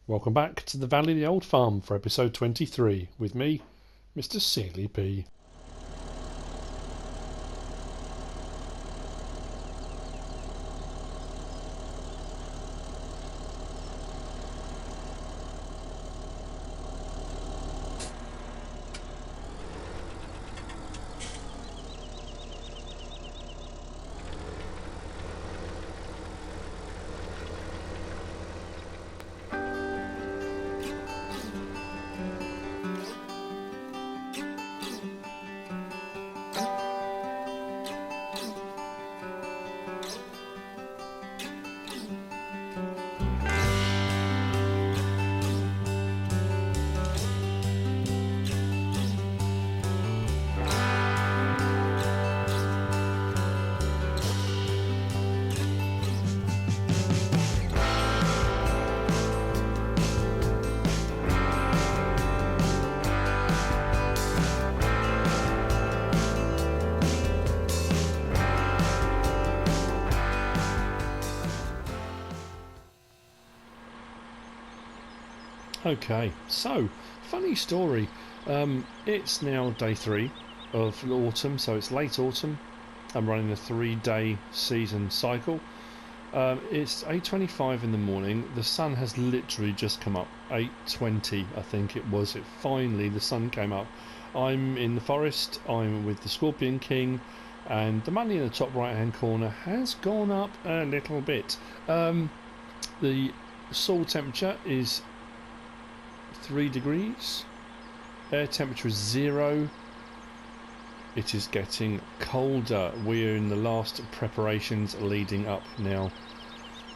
Welcome back to the Valley of the Old Farm for episode 23 with me, Mr. Seeley P. Okay, so funny story. It's now day 3 of autumn, so it's late autumn. I'm running a 3-day season cycle. It's 8:25 in the morning. The sun has literally just come up. 8:20, I think it was. The sun came up. I'm in the forest. I'm with the Scorpion King, and the money in the top right-hand corner has gone up a little bit. The soil temperature is 3 degrees. Air temperature is 0. It is getting colder. We're in the last preparations leading up now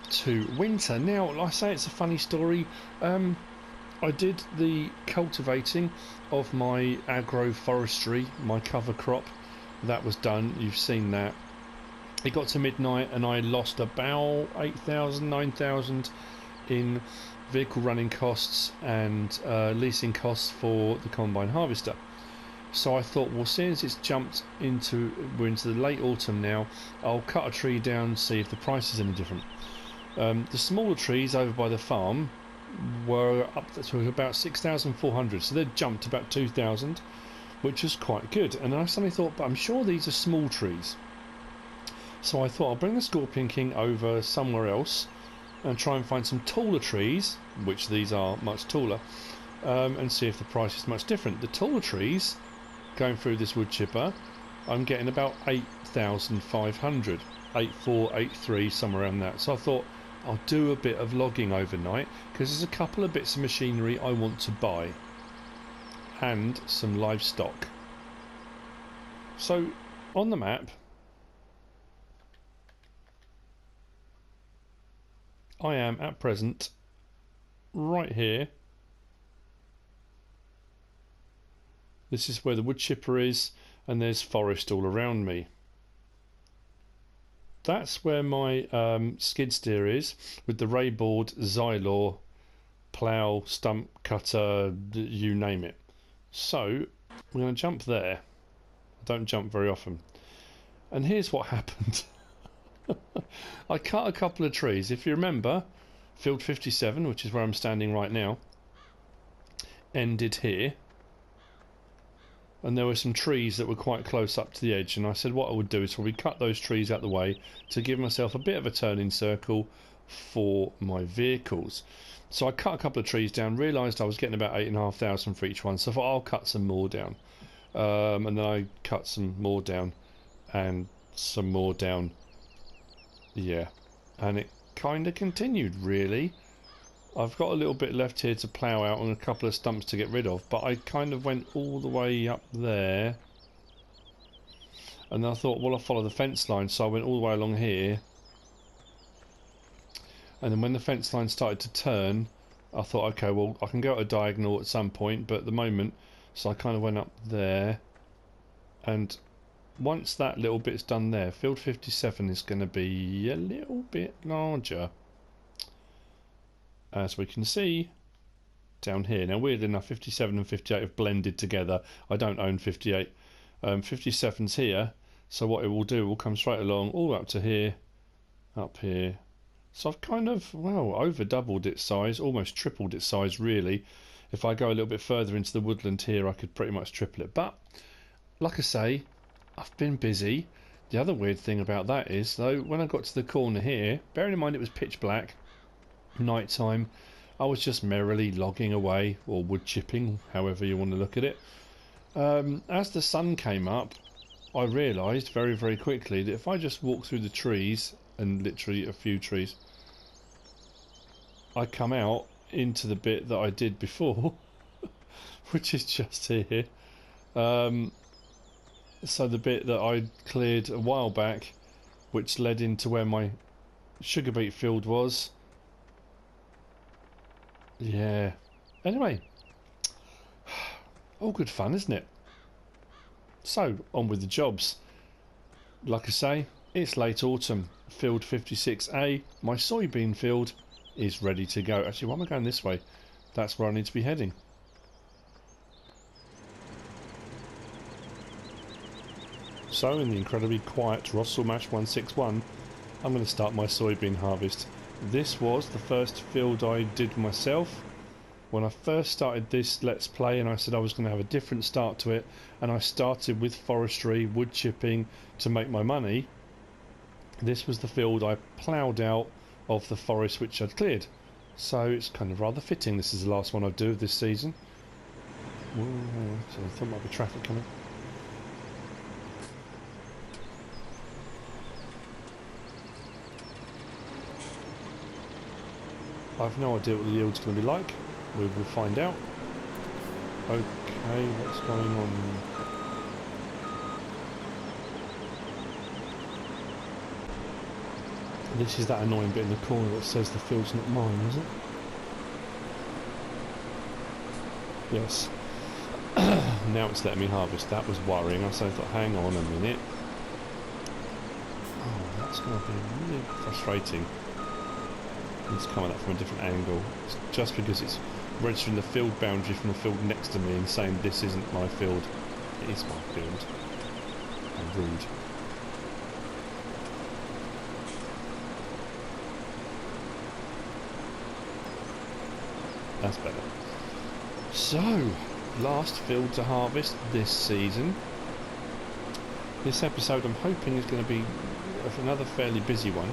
to winter. Now, like I say, it's a funny story. I did the cultivating of my agroforestry, my cover crop. That was done. You've seen that. It got to midnight and I lost about 8,000, 9,000 in vehicle running costs and leasing costs for the combine harvester. So I thought, well, since it's we're into the late autumn now, I'll cut a tree down and see if the price is any different. The smaller trees over by the farm were up to about 6,400, so they'd jumped about 2,000, which is quite good. And I suddenly thought, but I'm sure these are small trees. So I thought I'll bring the Scorpion King over somewhere else and try and find some taller trees, which these are much taller, and see if the price is much different. The taller trees, going through this wood chipper, I'm getting about 8,500, 8,400, 8,300, somewhere around that. So I thought I'll do a bit of logging overnight, because there's a couple of bits of machinery I want to buy, and some livestock. So on the map, I am at present right here. This is where the wood chipper is, and there's forest all around me. That's where my skid steer is, with the Rayboard, Xylor, plough, stump cutter, you name it. So we're going to jump there. I don't jump very often. And here's what happened. I cut a couple of trees. If you remember, field 57, which is where I'm standing right now, ended here. And there were some trees that were quite close up to the edge, and I said what I would do is probably cut those trees out the way to give myself a bit of a turning circle for my vehicles. So I cut a couple of trees down, realised I was getting about 8,500 for each one, so I thought I'll cut some more down. And then I cut some more down, and some more down. Yeah, and it kind of continued, really. I've got a little bit left here to plough out and a couple of stumps to get rid of, but I kind of went all the way up there, and I thought, well, I'll follow the fence line, so I went all the way along here, and then when the fence line started to turn, I thought, okay, well, I can go at a diagonal at some point, but at the moment, so I kind of went up there, and once that little bit's done there, field 57 is going to be a little bit larger, as we can see down here. Now, weirdly enough, 57 and 58 have blended together. I don't own 58. 57's here, so what it will do will come straight along all the way up to here, up here, So I've kind of, well, over doubled its size, almost tripled its size really. If I go a little bit further into the woodland here, I could pretty much triple it. But, like I say, I've been busy. The other weird thing about that is, though, when I got to the corner here, bearing in mind it was pitch black, night time, I was just merrily logging away, or wood chipping, however you want to look at it. As the sun came up, I realised very, very quickly that if I just walk through the trees, and literally a few trees, I come out into the bit that I did before, which is just here. So the bit that I cleared a while back, which led into where my sugar beet field was. Yeah. Anyway, all good fun, isn't it? So, on with the jobs. Like I say, it's late autumn. Field 56A, my soybean field, is ready to go. Actually, why am I going this way? That's where I need to be heading. So, in the incredibly quiet Russell Mash 161, I'm going to start my soybean harvest. This was the first field I did myself. When I first started this Let's Play, and I said I was going to have a different start to it, and I started with forestry, wood chipping to make my money, this was the field I ploughed out of the forest which I'd cleared. So it's kind of rather fitting this is the last one I do of this season. Whoa, so I thought there might be traffic coming. I've no idea what the yield's going to be like. We will find out. Okay, what's going on? This is that annoying bit in the corner that says the field's not mine, is it? Yes. Now it's letting me harvest. That was worrying. I thought, hang on a minute. Oh, that's going to be really frustrating. It's coming up from a different angle. It's just because it's registering the field boundary from the field next to me and saying this isn't my field. It is my field. How rude. That's better. So, last field to harvest this season. This episode I'm hoping is going to be another fairly busy one.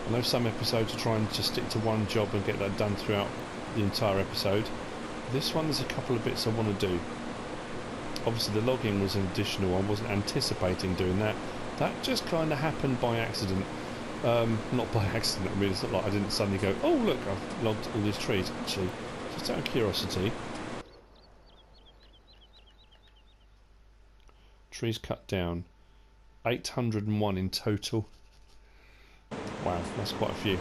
I know some episodes are trying to stick to one job and get that done throughout the entire episode. This one there's a couple of bits I want to do. Obviously the logging was an additional one, I wasn't anticipating doing that. That just kind of happened by accident. Not by accident, I mean it's not like I didn't suddenly go, oh look, I've logged all these trees. Actually, just out of curiosity. Trees cut down. 801 in total. Wow, that's quite a few.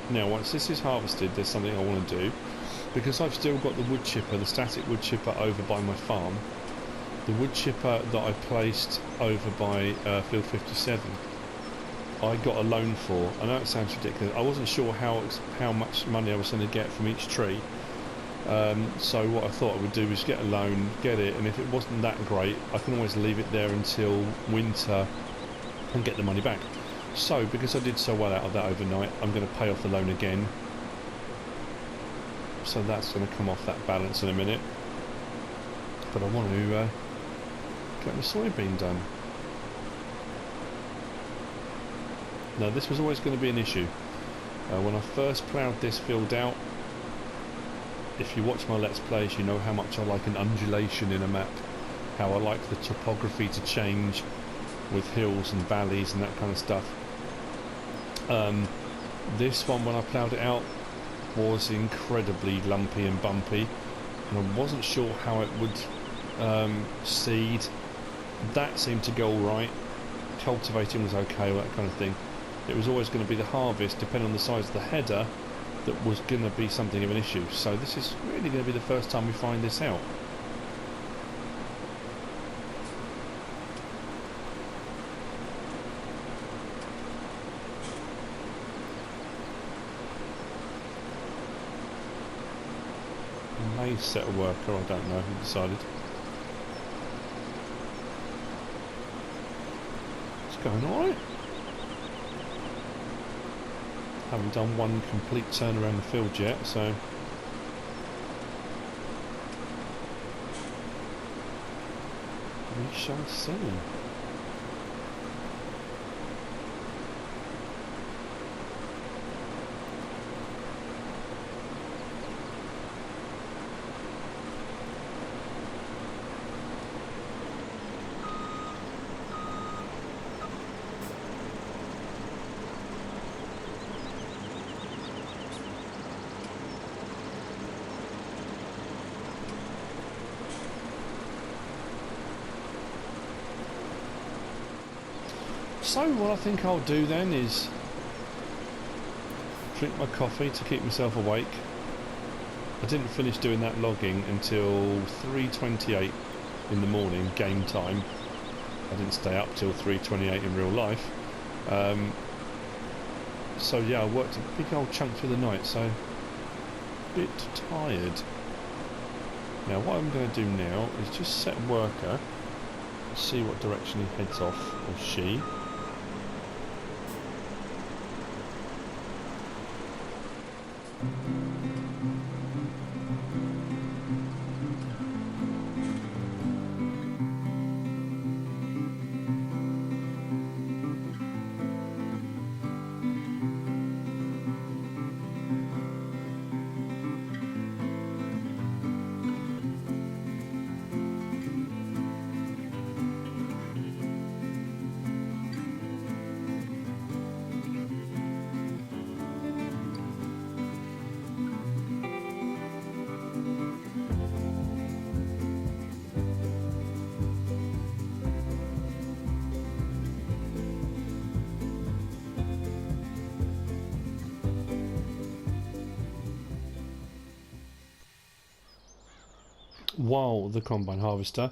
Now, once this is harvested, there's something I want to do. Because I've still got the wood chipper, the static wood chipper over by my farm. The wood chipper that I placed over by field 57, I got a loan for. I know it sounds ridiculous. I wasn't sure how much money I was going to get from each tree. So what I thought I would do was get a loan, get it, and if it wasn't that great, I can always leave it there until winter and get the money back. So, because I did so well out of that overnight, I'm going to pay off the loan again. So that's going to come off that balance in a minute. But I want to get my soybean done. Now this was always going to be an issue. When I first ploughed this field out, if you watch my Let's Plays, you know how much I like an undulation in a map. How I like the topography to change with hills and valleys and that kind of stuff. This one, when I ploughed it out, was incredibly lumpy and bumpy. And I wasn't sure how it would seed. That seemed to go alright. Cultivating was okay, all that kind of thing. It was always going to be the harvest, depending on the size of the header, that was going to be something of an issue. So this is really going to be the first time we find this out. I may set a worker, I don't know, who decided. going alright. Haven't done one complete turn around the field yet, so we shall see. So what I think I'll do then is drink my coffee to keep myself awake. I didn't finish doing that logging until 3:28 in the morning, game time. I didn't stay up till 3:28 in real life. So yeah, I worked a big old chunk through the night, so a bit tired. Now what I'm going to do now is just set worker, see what direction he heads off, or she. While the combine harvester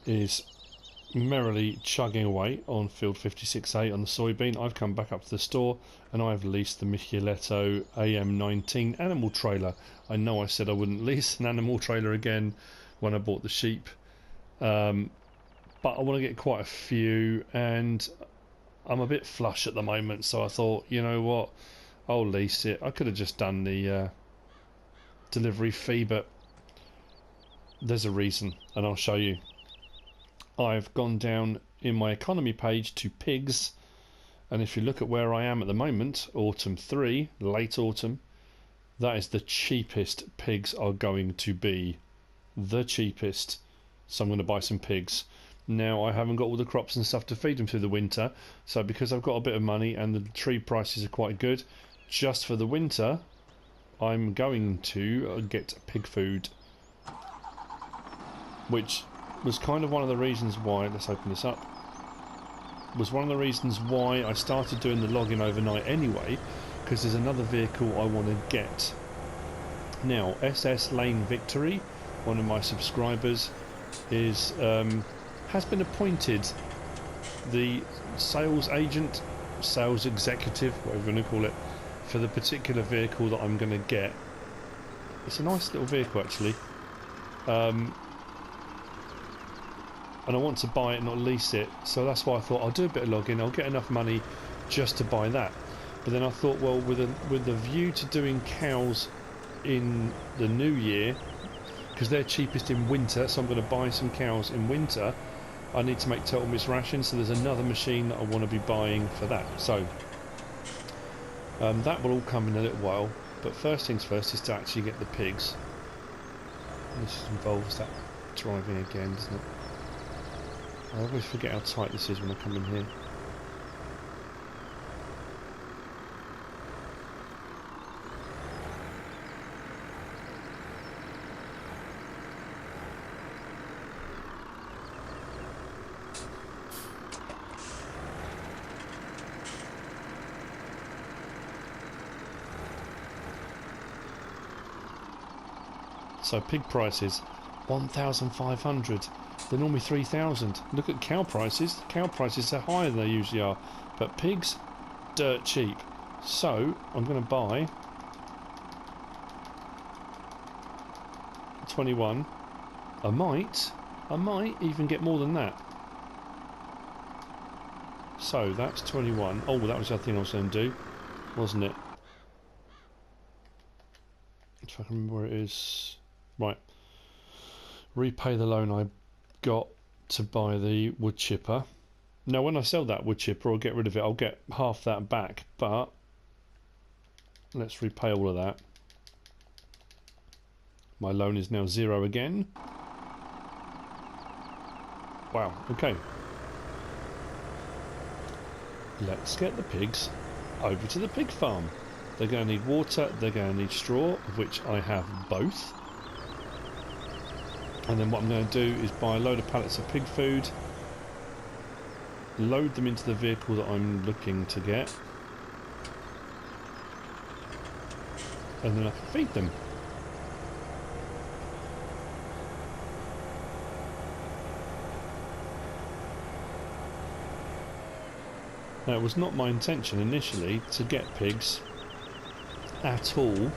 is merrily chugging away on field 56A on the soybean, I've come back up to the store and I've leased the Micheletto AM19 animal trailer. I know I said I wouldn't lease an animal trailer again when I bought the sheep, but I want to get quite a few and I'm a bit flush at the moment, so I thought, you know what, I'll lease it. I could have just done the delivery fee, but there's a reason, and I'll show you. I've gone down in my economy page to pigs, and if you look at where I am at the moment, autumn 3, late autumn, that is the cheapest pigs are going to be. The cheapest. So I'm going to buy some pigs. Now I haven't got all the crops and stuff to feed them through the winter, so because I've got a bit of money and the tree prices are quite good, just for the winter I'm going to get pig food, which was kind of one of the reasons why, let's open this up, was one of the reasons why I started doing the logging overnight anyway, because there's another vehicle I want to get. Now, SS Lane Victory, one of my subscribers, is has been appointed the sales agent, sales executive, whatever you want to call it, for the particular vehicle that I'm going to get. It's a nice little vehicle actually. And I want to buy it, not lease it, so that's why I thought I'll do a bit of logging, I'll get enough money just to buy that. But then I thought, well, with the view to doing cows in the new year, because they're cheapest in winter, so I'm going to buy some cows in winter, I need to make total mix rations, so there's another machine that I want to be buying for that. So that will all come in a little while, but first things first is to actually get the pigs. This involves that driving again, doesn't it? I always forget how tight this is when I come in here. So pig prices, 1,500. They're normally 3,000. Look at cow prices. Cow prices are higher than they usually are. But pigs, dirt cheap. So, I'm going to buy 21. I might even get more than that. so that's 21. Oh, that was the other thing I was going to do, wasn't it? If I can remember where it is. Right. Repay the loan I got to buy the wood chipper. Now, when I sell that wood chipper or get rid of it, I'll get half that back, but let's repay all of that. My loan is now 0 again. Wow, okay. Let's get the pigs over to the pig farm. They're going to need water, they're going to need straw, of which I have both. And then what I'm going to do is buy a load of pallets of pig food, load them into the vehicle that I'm looking to get, and then I can feed them. Now, it was not my intention initially to get pigs at all,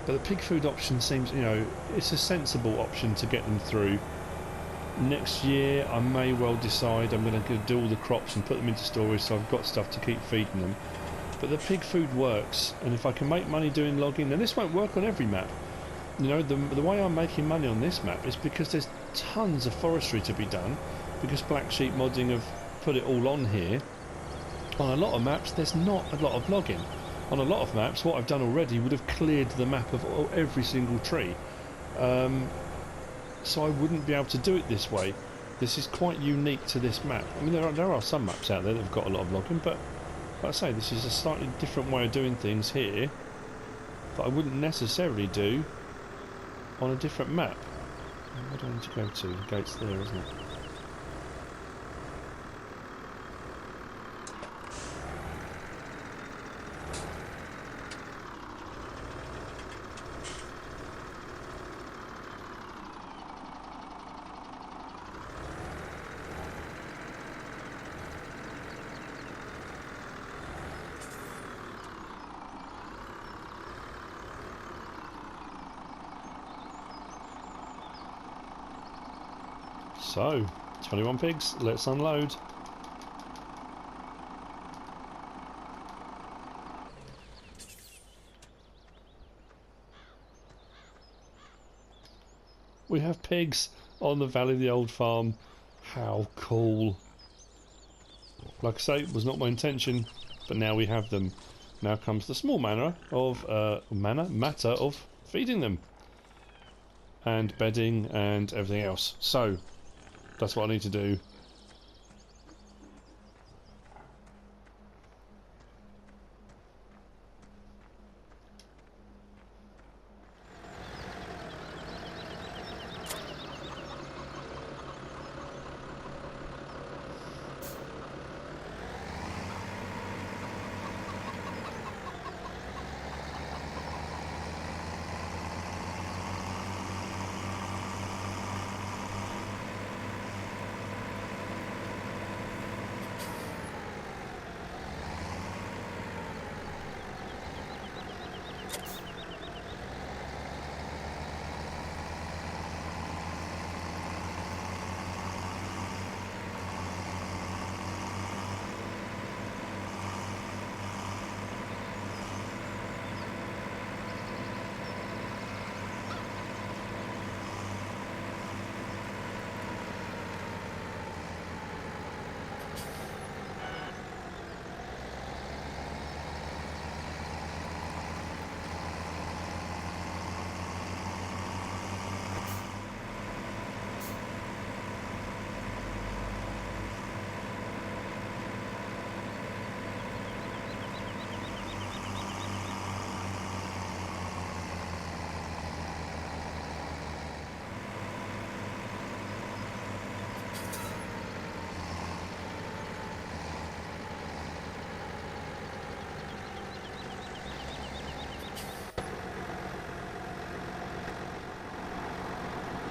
but the pig food option seems, you know, it's a sensible option to get them through. Next year I may well decide I'm going to do all the crops and put them into storage, so I've got stuff to keep feeding them. But the pig food works, and if I can make money doing logging, and this won't work on every map. You know, the way I'm making money on this map is because there's tons of forestry to be done, because Black Sheep Modding have put it all on here. On a lot of maps there's not a lot of logging. On a lot of maps what I've done already would have cleared the map of every single tree. So I wouldn't be able to do it this way. This is quite unique to this map. I mean, there are some maps out there that have got a lot of logging, but like I say, this is a slightly different way of doing things here that I wouldn't necessarily do on a different map. Where do I need to go to? The gate's there, isn't it? So, 21 pigs, let's unload. We have pigs on the Valley of the Old Farm. How cool. Like I say, it was not my intention, but now we have them. Now comes the small matter of feeding them. And bedding and everything else. So, that's what I need to do.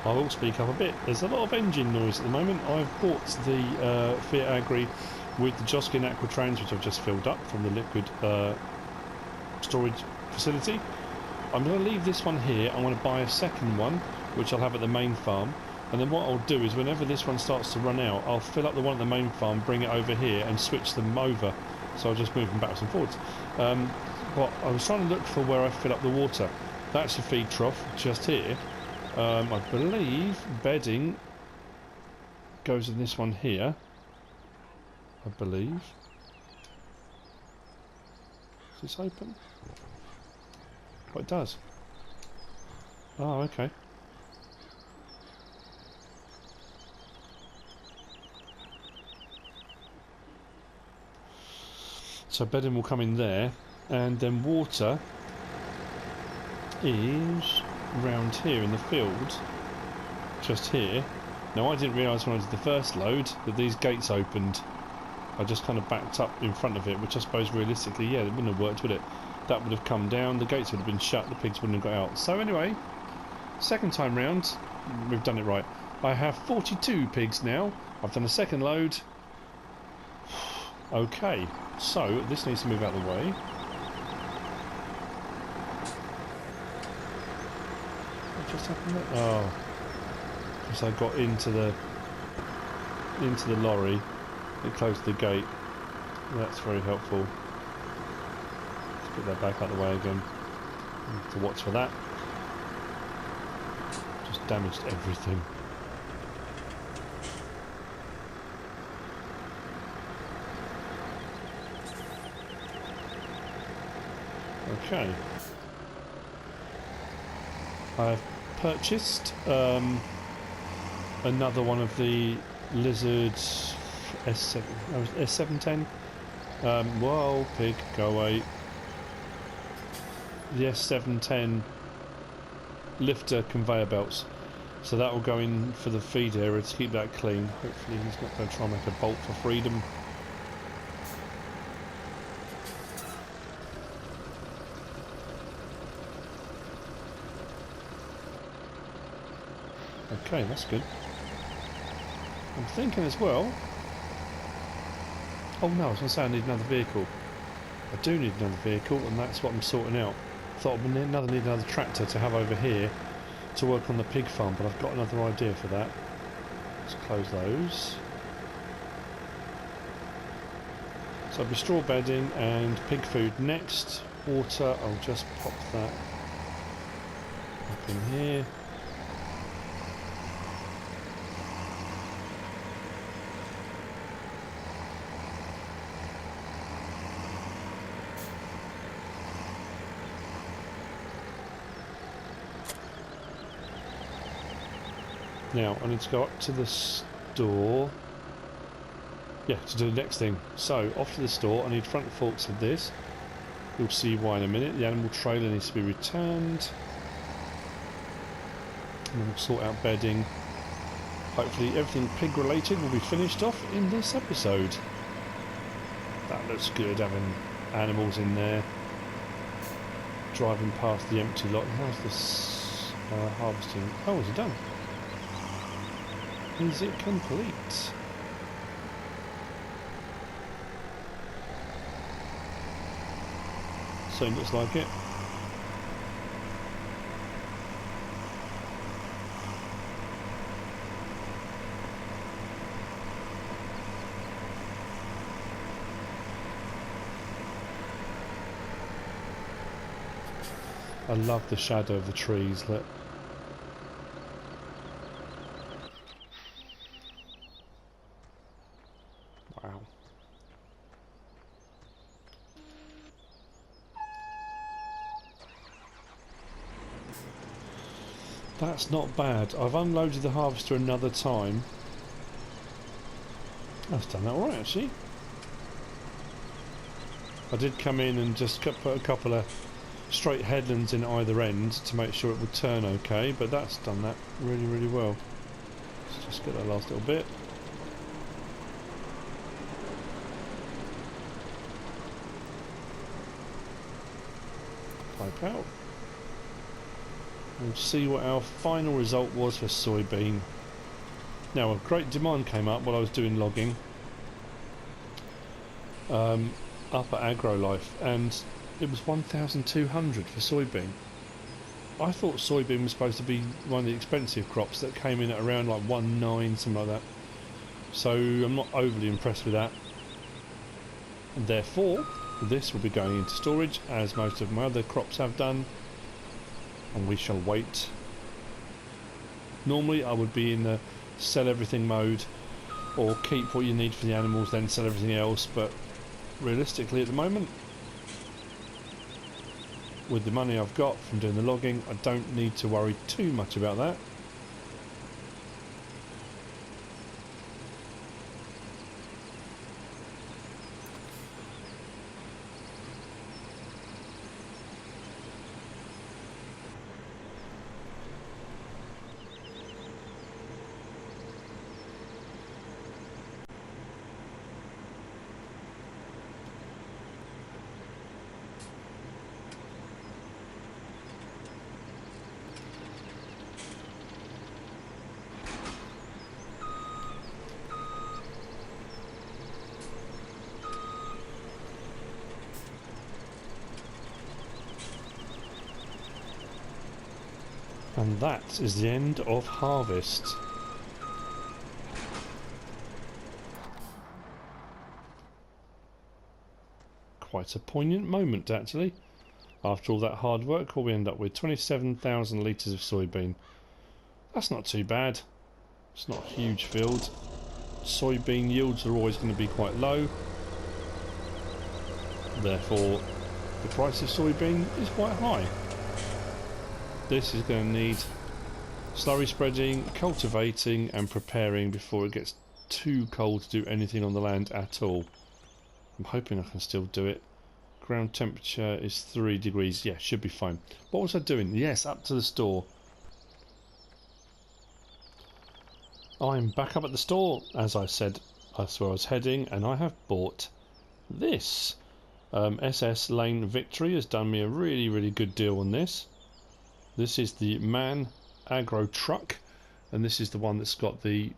I will speak up a bit. There's a lot of engine noise at the moment. I've bought the Fiat Agri with the Joskin Aquatrans, which I've just filled up from the liquid storage facility. I'm going to leave this one here. I'm going to buy a second one, which I'll have at the main farm. And then what I'll do is whenever this one starts to run out, I'll fill up the one at the main farm, bring it over here and switch them over. So I'll just move them backwards and forwards. But I was trying to look for where I fill up the water. That's the feed trough just here. I believe bedding goes in this one here. I believe. Is this open? Oh, it does. Oh, okay. So bedding will come in there, and then water is round here in the field, just here. Now I didn't realise when I did the first load that these gates opened. I just kind of backed up in front of it, which I suppose realistically, yeah, it wouldn't have worked, would it? That would have come down, the gates would have been shut, the pigs wouldn't have got out. So anyway, second time round, we've done it right. I have 42 pigs now. I've done a second load. Okay, so this needs to move out of the way. What just happened there? Oh, because I got into the lorry. It closed the gate. That's very helpful. Let's put that back out of the way again. Have to watch for that. Just damaged everything. Okay. I've purchased another one of the Lizards S710. Whoa, pig, go away. The S710 lifter conveyor belts. So that will go in for the feed area to keep that clean. Hopefully he's not going to try and make a bolt for freedom. Okay, that's good. I'm thinking as well... Oh no, I was going to say I need another vehicle. I do need another vehicle, and that's what I'm sorting out. Thought I'd need another tractor to have over here to work on the pig farm, but I've got another idea for that. Let's close those. So it'll be straw bedding and pig food next. Water, I'll just pop that up in here. Now, I need to go up to the store. Yeah, to do the next thing. So, off to the store, I need front forks of this. You'll see why in a minute. The animal trailer needs to be returned. And we'll sort out bedding. Hopefully everything pig related will be finished off in this episode. That looks good, having animals in there. Driving past the empty lot. How's this harvesting? Oh, is it done? Is it complete? So it looks like it. I love the shadow of the trees. Look. Wow. That's not bad. I've unloaded the harvester another time. That's done that alright actually. I did come in and just put a couple of straight headlands in either end to make sure it would turn okay, but that's done that really, really well. Let's just get that last little bit. Pipe out. We'll see what our final result was for soybean. Now, a great demand came up while I was doing logging up at AgroLife, and it was 1,200 for soybean. I thought soybean was supposed to be one of the expensive crops that came in at around like 1.9, something like that. So I'm not overly impressed with that. And therefore, this will be going into storage, as most of my other crops have done. And we shall wait. Normally I would be in the sell everything mode, or keep what you need for the animals, then sell everything else, but realistically at the moment, with the money I've got from doing the logging, I don't need to worry too much about that. And that is the end of harvest. Quite a poignant moment, actually. After all that hard work, what we end up with 27,000 litres of soybean. That's not too bad. It's not a huge field. Soybean yields are always going to be quite low. Therefore, the price of soybean is quite high. This is going to need slurry spreading, cultivating and preparing before it gets too cold to do anything on the land at all. I'm hoping I can still do it. Ground temperature is 3 degrees. Yeah, should be fine. What was I doing? Yes, up to the store. I'm back up at the store. As I said, that's where I was heading, and I have bought this. SS Lane Victory has done me a really good deal on this. This is the MAN Agro truck, and this is the one that's got the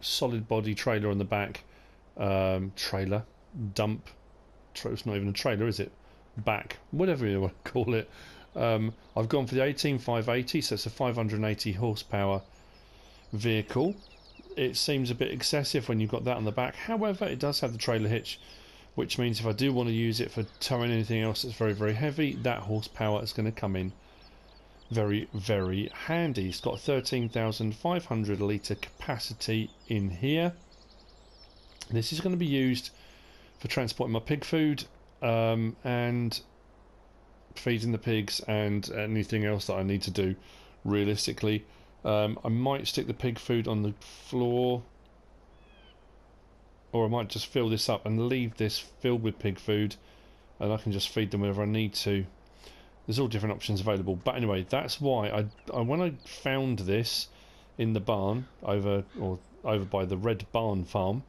solid body trailer on the back. Trailer, dump. It's not even a trailer, is it? Back, whatever you want to call it. I've gone for the 18580, so it's a 580 horsepower vehicle. It seems a bit excessive when you've got that on the back. However, it does have the trailer hitch, which means if I do want to use it for towing anything else that's very heavy, that horsepower is going to come in very handy. It's got 13,500 litre capacity in here. This is going to be used for transporting my pig food and feeding the pigs and anything else that I need to do. Realistically, I might stick the pig food on the floor, or I might just fill this up and leave this filled with pig food, and I can just feed them whenever I need to. There's all different options available, but anyway, that's why I when I found this in the barn over by the Red Barn farm,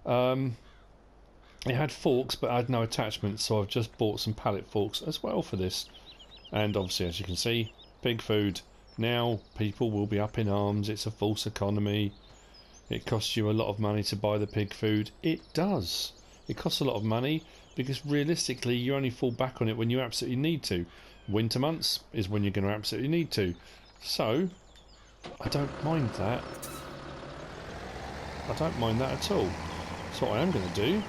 it had forks but I had no attachments, so I've just bought some pallet forks as well for this. And obviously, as you can see, pig food. Now people will be up in arms. It's a false economy. It costs you a lot of money to buy the pig food. It does. It costs a lot of money because realistically you only fall back on it when you absolutely need to. Winter months is when you're going to absolutely need to. So I don't mind that. I don't mind that at all. So what I am going to do...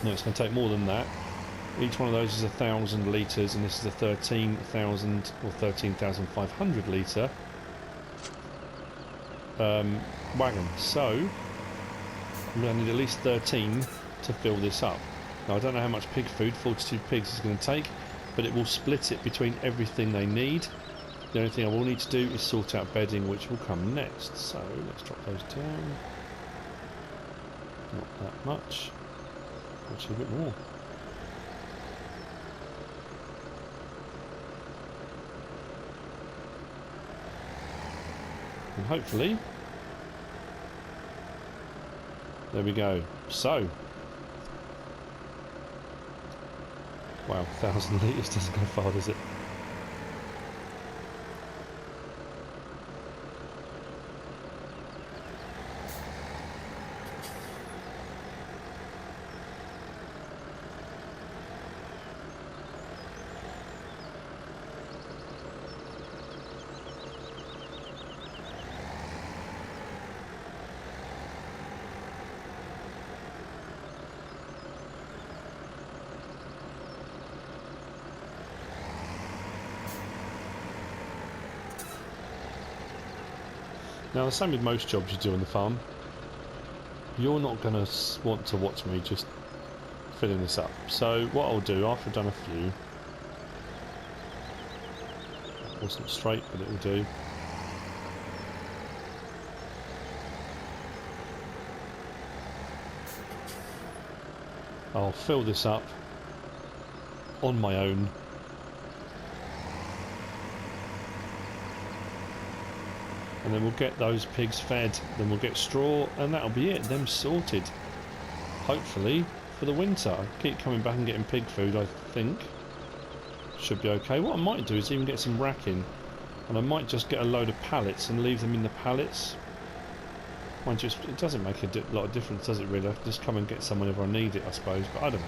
No, it's going to take more than that. Each one of those is 1,000 litres, and this is a 13,000 or 13,500 litre wagon. So I'm going to need at least 13 to fill this up. Now I don't know how much pig food 42 pigs is going to take, but it will split it between everything they need. The only thing I will need to do is sort out bedding, which will come next. So let's drop those down. Not that much. Actually a bit more. And hopefully, there we go. So, wow, 1,000 litres doesn't go far, does it? Now, the same with most jobs you do on the farm. You're not going to want to watch me just filling this up. So what I'll do, after I've done a few... Wasn't straight, but it'll do. I'll fill this up on my own. And then we'll get those pigs fed, then we'll get straw, and that'll be it, them sorted. Hopefully, for the winter. I keep coming back and getting pig food, I think. Should be okay. What I might do is even get some racking, and I might just get a load of pallets and leave them in the pallets. Mind you, it doesn't make a lot of difference, does it really? I can just come and get some whenever I need it, I suppose, but I don't know.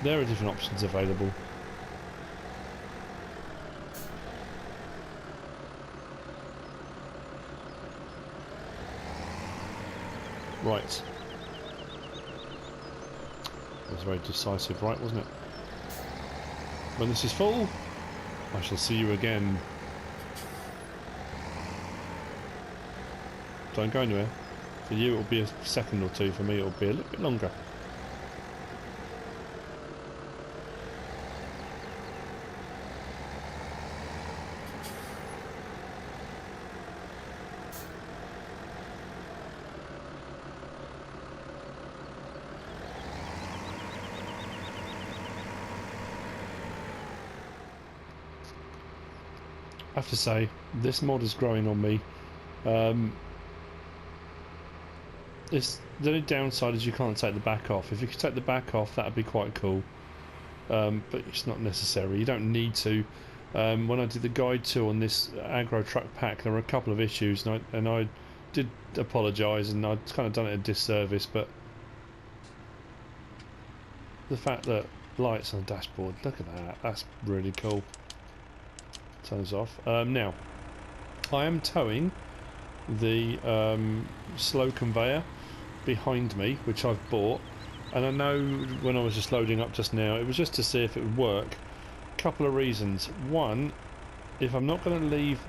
There are different options available. Right. That was very decisive, right, wasn't it? When this is full, I shall see you again. Don't go anywhere. For you it'll be a second or two, for me it'll be a little bit longer. I have to say, this mod is growing on me. The only downside is you can't take the back off. If you could take the back off, that'd be quite cool. But it's not necessary. You don't need to. When I did the guide tour on this Agro Truck Pack, there were a couple of issues, and I did apologise, and I'd kind of done it a disservice. But the fact that lights on the dashboard, look at that, that's really cool. Turns off. Now, I am towing the slow conveyor behind me, which I've bought, and I know when I was just loading up just now, it was just to see if it would work. Couple of reasons. One, if I'm not going to leave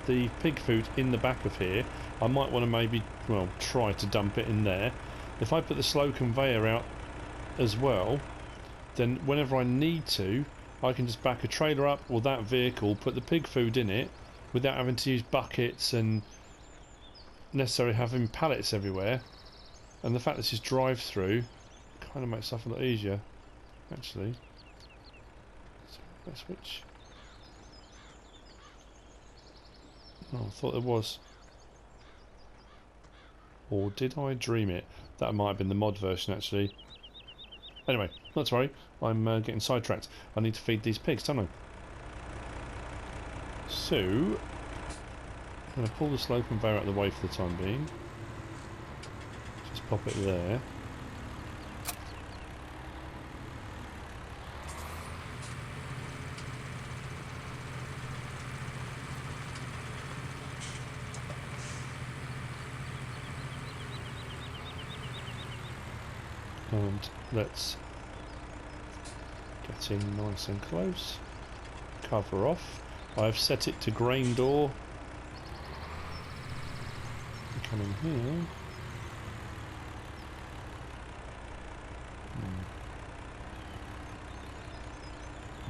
the pig food in the back of here, I might want to maybe, well, try to dump it in there. If I put the slow conveyor out as well, then whenever I need to, I can just back a trailer up or that vehicle, put the pig food in it without having to use buckets and necessarily having pallets everywhere. And the fact this is drive-through kind of makes stuff a lot easier, actually. Let's switch. Oh, I thought there was. Or did I dream it? That might have been the mod version, actually. Anyway, not to worry. I'm getting sidetracked. I need to feed these pigs, don't I? So, I'm going to pull the slow conveyor out of the way for the time being. Just pop it there. And let's get in nice and close. Cover off. I've set it to grain door. Come in here.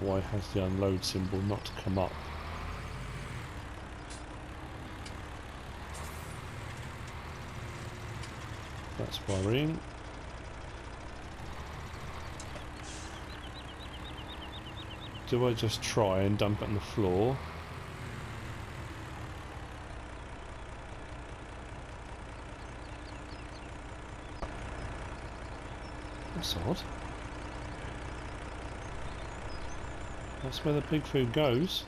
Why has the unload symbol not come up? That's worrying. Do I just try and dump it on the floor? That's odd. That's where the pig food goes.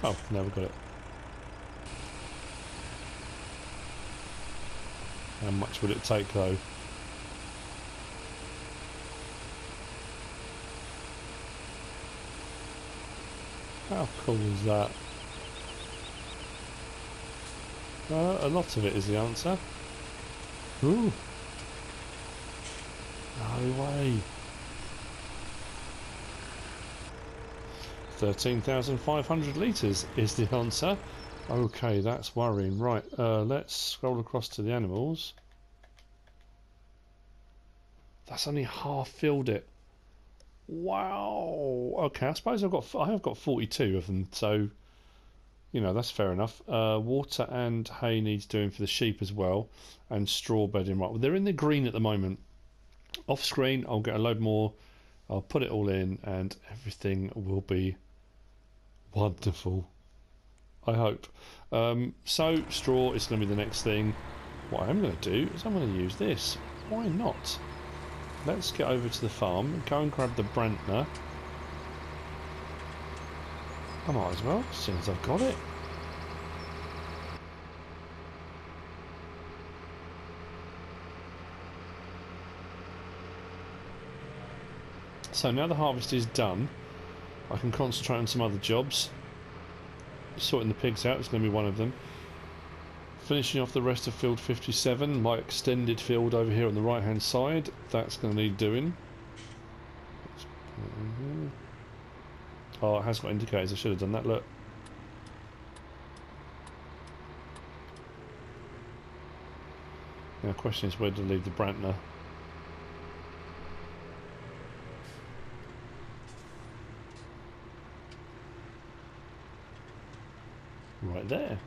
Oh, now we've got it. How much would it take though? How cool is that? A lot of it is the answer. Ooh. No way. 13,500 litres is the answer. Okay, that's worrying. Right, let's scroll across to the animals. That's only half filled it. Wow. Okay, I suppose I have got 42 of them, so you know that's fair enough. Water and hay needs doing for the sheep as well, and straw bedding. Right, well they're in the green at the moment. Off screen, I'll get a load more. I'll put it all in, and everything will be wonderful. I hope. So straw is going to be the next thing. What I am going to do is I'm going to use this. Why not? Let's get over to the farm, go and grab the Brantner. I might as well, as soon as I've got it. So now the harvest is done, I can concentrate on some other jobs. Sorting the pigs out is going to be one of them. Finishing off the rest of field 57, my extended field over here on the right hand side, that's going to need doing. Oh, it has got indicators, I should have done that, look. Now the question is where to leave the Brantner. Right there.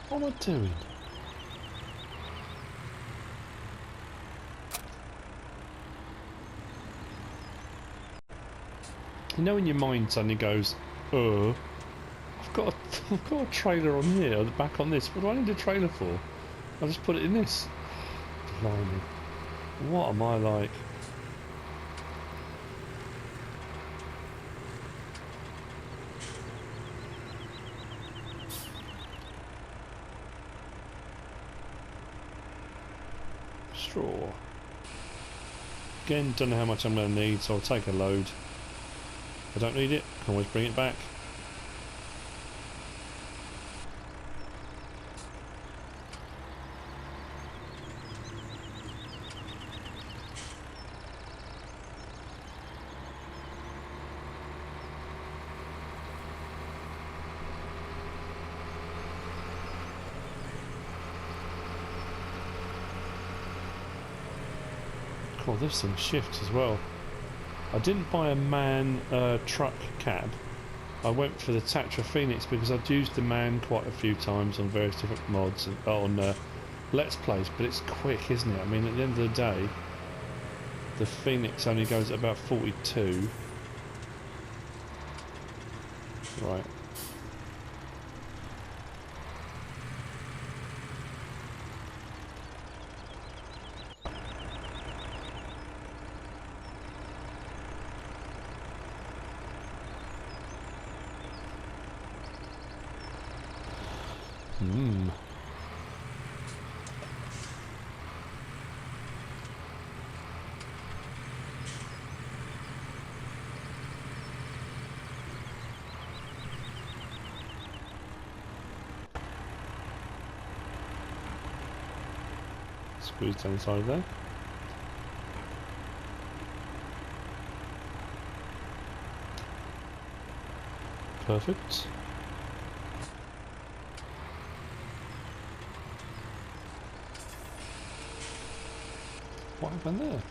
What am I doing? You know when your mind suddenly goes, I've got a trailer on here, back on this. What do I need a trailer for? I'll just put it in this. Blimey. What am I like? Straw. Again, don't know how much I'm going to need, so I'll take a load. If I don't need it, I can always bring it back. Oh, this thing shifts as well. I didn't buy a MAN truck cab. I went for the Tatra Phoenix because I'd used the MAN quite a few times on various different mods and on Let's Plays, but it's quick, isn't it? I mean, at the end of the day, the Phoenix only goes at about 42. Right. Squeeze down the side there. Perfect. What happened there?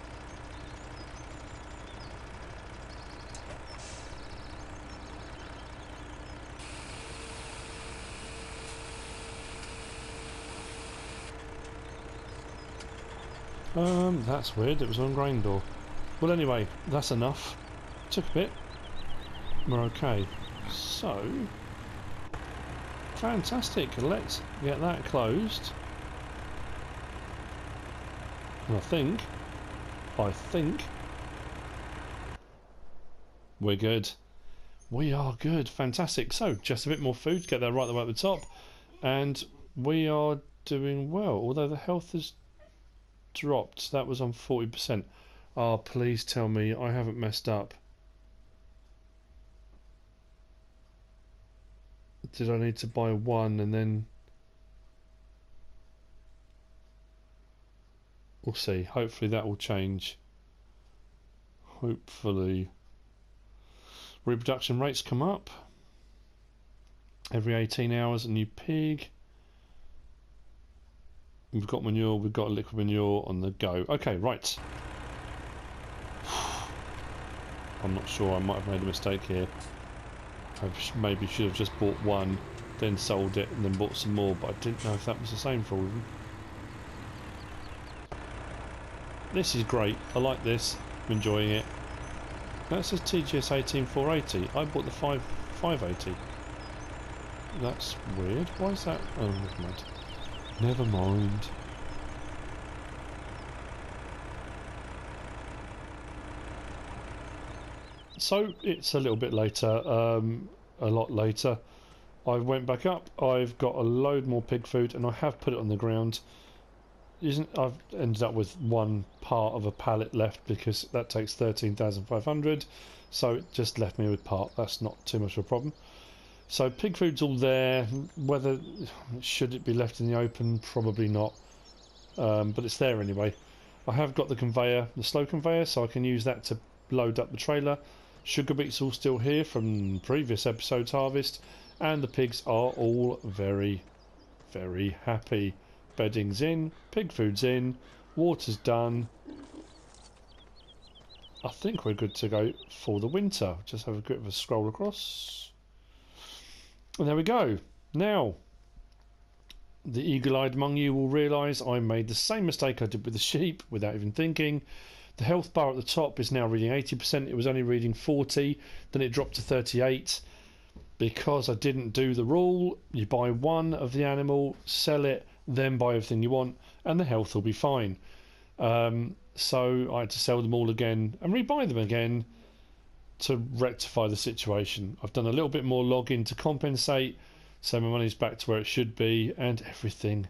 That's weird, it was on grain door. Well, anyway, that's enough. Took a bit. We're okay. So, fantastic. Let's get that closed. And I think we're good. We are good. Fantastic. So, just a bit more food. Get that right away at the top. And we are doing well. Although the health has dropped. That was on 40%. Oh, please tell me I haven't messed up. Did I need to buy one and then... We'll see. Hopefully that will change. Hopefully. Reproduction rates come up. Every 18 hours a new pig. We've got manure, we've got liquid manure on the go. Okay, right. I'm not sure, I might have made a mistake here. I maybe should have just bought one, then sold it, and then bought some more, but I didn't know if that was the same for all of them. This is great, I like this, I'm enjoying it. That says TGS 18480. I bought the 580. That's weird. Why is that? Oh, never mind. Never mind. So it's a little bit later, a lot later. I went back up. I've got a load more pig food, and I have put it on the ground. I've ended up with one part of a pallet left because that takes 13,500, so it just left me with part. That's not too much of a problem. So pig food's all there. Whether should it be left in the open, probably not, but it's there anyway. I have got the conveyor, the slow conveyor, so I can use that to load up the trailer. Sugar beet's all still here from previous episodes harvest, and the pigs are all very, very happy. Bedding's in, pig food's in, water's done. I think we're good to go for the winter. Just have a bit of a scroll across. And there we go. Now, the eagle-eyed among you will realise I made the same mistake I did with the sheep without even thinking. The health bar at the top is now reading 80%. It was only reading 40, then it dropped to 38. Because I didn't do the rule, you buy one of the animal, sell it, then buy everything you want, and the health will be fine. So I had to sell them all again and rebuy them again to rectify the situation. I've done a little bit more logging to compensate, so my money's back to where it should be, and everything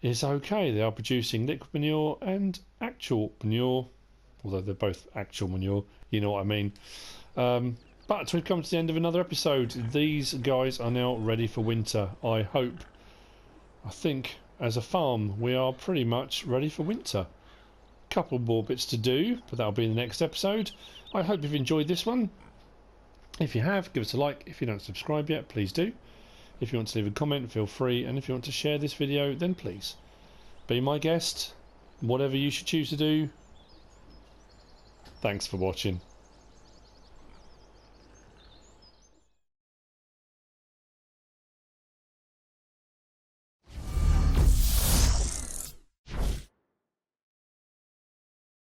is okay. They are producing liquid manure and actual manure, although they're both actual manure, you know what I mean. But we've come to the end of another episode. These guys are now ready for winter, I hope. I think as a farm we are pretty much ready for winter. Couple more bits to do, but that'll be in the next episode. I hope you've enjoyed this one. If you have, give us a like. If you don't subscribe yet, please do. If you want to leave a comment, feel free, and if you want to share this video, then please be my guest. Whatever you should choose to do. Thanks for watching.